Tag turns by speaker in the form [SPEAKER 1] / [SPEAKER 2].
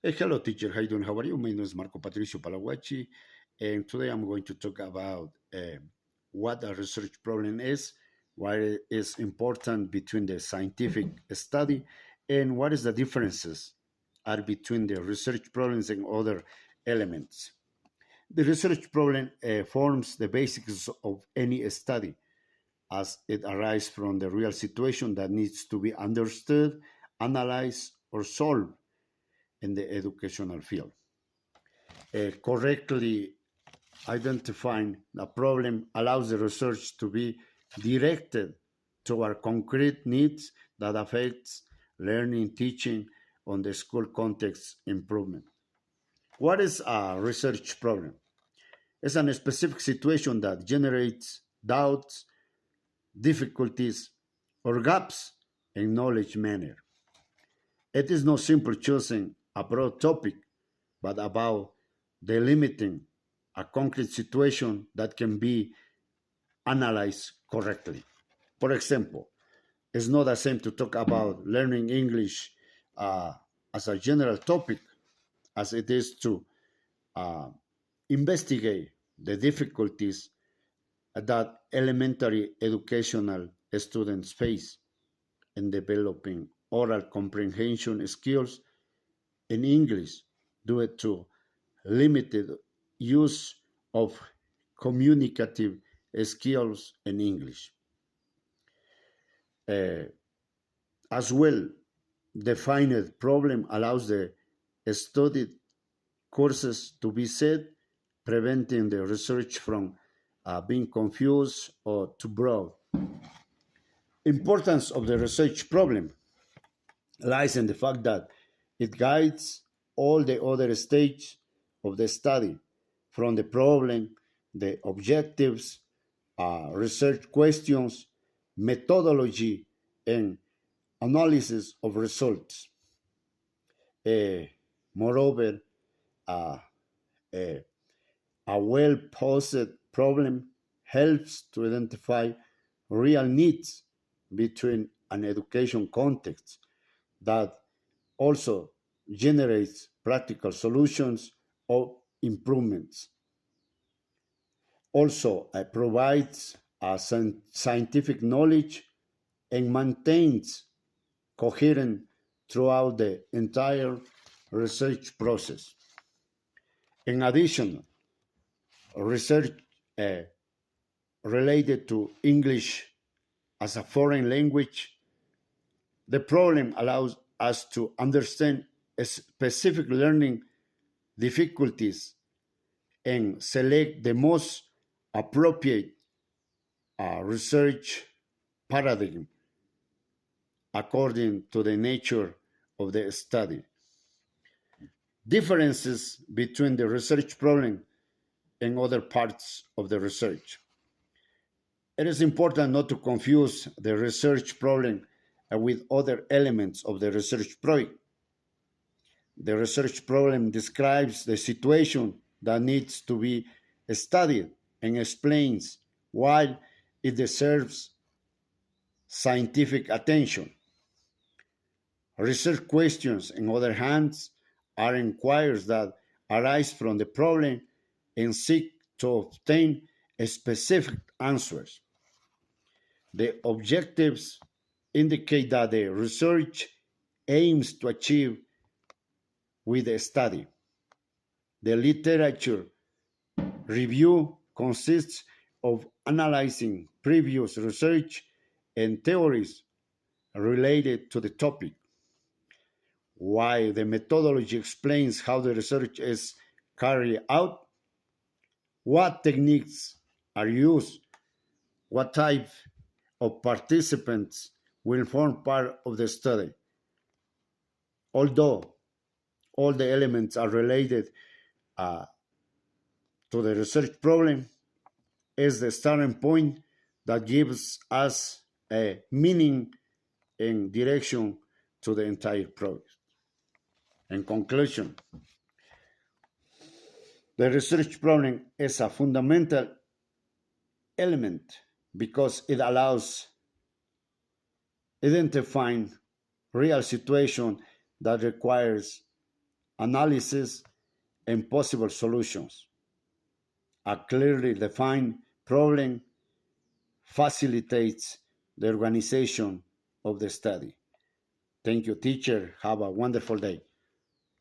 [SPEAKER 1] Hello, teacher. How you doing? How are you? My name is Marco Patricio Palaguachi, and today I'm going to talk about what a research problem is, why it is important between the scientific study, and what is the differences are between the research problems and other elements. The research problem forms the basics of any study as it arises from the real situation that needs to be understood, analyzed, or solved in the educational field. Correctly identifying the problem allows the research to be directed toward concrete needs that affects learning, teaching on the school context improvement. What is a research problem? It's a specific situation that generates doubts, difficulties, or gaps in knowledge manner. It is not simply choosing a broad topic, but about delimiting a concrete situation that can be analyzed correctly. For example, it's not the same to talk about learning English uh, as a general topic as it is to uh, investigate the difficulties that elementary educational students face in developing oral comprehension skills in English due to limited use of communicative skills in English. Uh, as well, defined problem allows the studied courses to be set, preventing the research from being confused or too broad. Importance of the research problem lies in the fact that it guides all the other stages of the study, from the problem, the objectives, research questions, methodology, and analysis of results. Uh, Moreover, uh, uh, a well posed problem helps to identify real needs between an education context that also generates practical solutions or improvements. Also, provides scientific knowledge and maintains coherent throughout the entire research process. In addition, research uh, related to English as a foreign language, the problem allows us to understand specific learning difficulties and select the most appropriate research paradigm according to the nature of the study. Differences between the research problem and other parts of the research. It is important not to confuse the research problem with other elements of the research project. The research problem describes the situation that needs to be studied and explains why it deserves scientific attention. Research questions, on the other hand, are inquiries that arise from the problem and seek to obtain specific answers. The objectives indicate that the research aims to achieve with the study. The literature review consists of analyzing previous research and theories related to the topic, while the methodology explains how the research is carried out, what techniques are used, what type of participants will form part of the study. Although all the elements are related uh, to the research problem, is the starting point that gives us a meaning and direction to the entire project. In conclusion, the research problem is a fundamental element because it allows identifying real situation that requires analysis, and possible solutions. A clearly defined problem facilitates the organization of the study. Thank you, teacher. Have a wonderful day.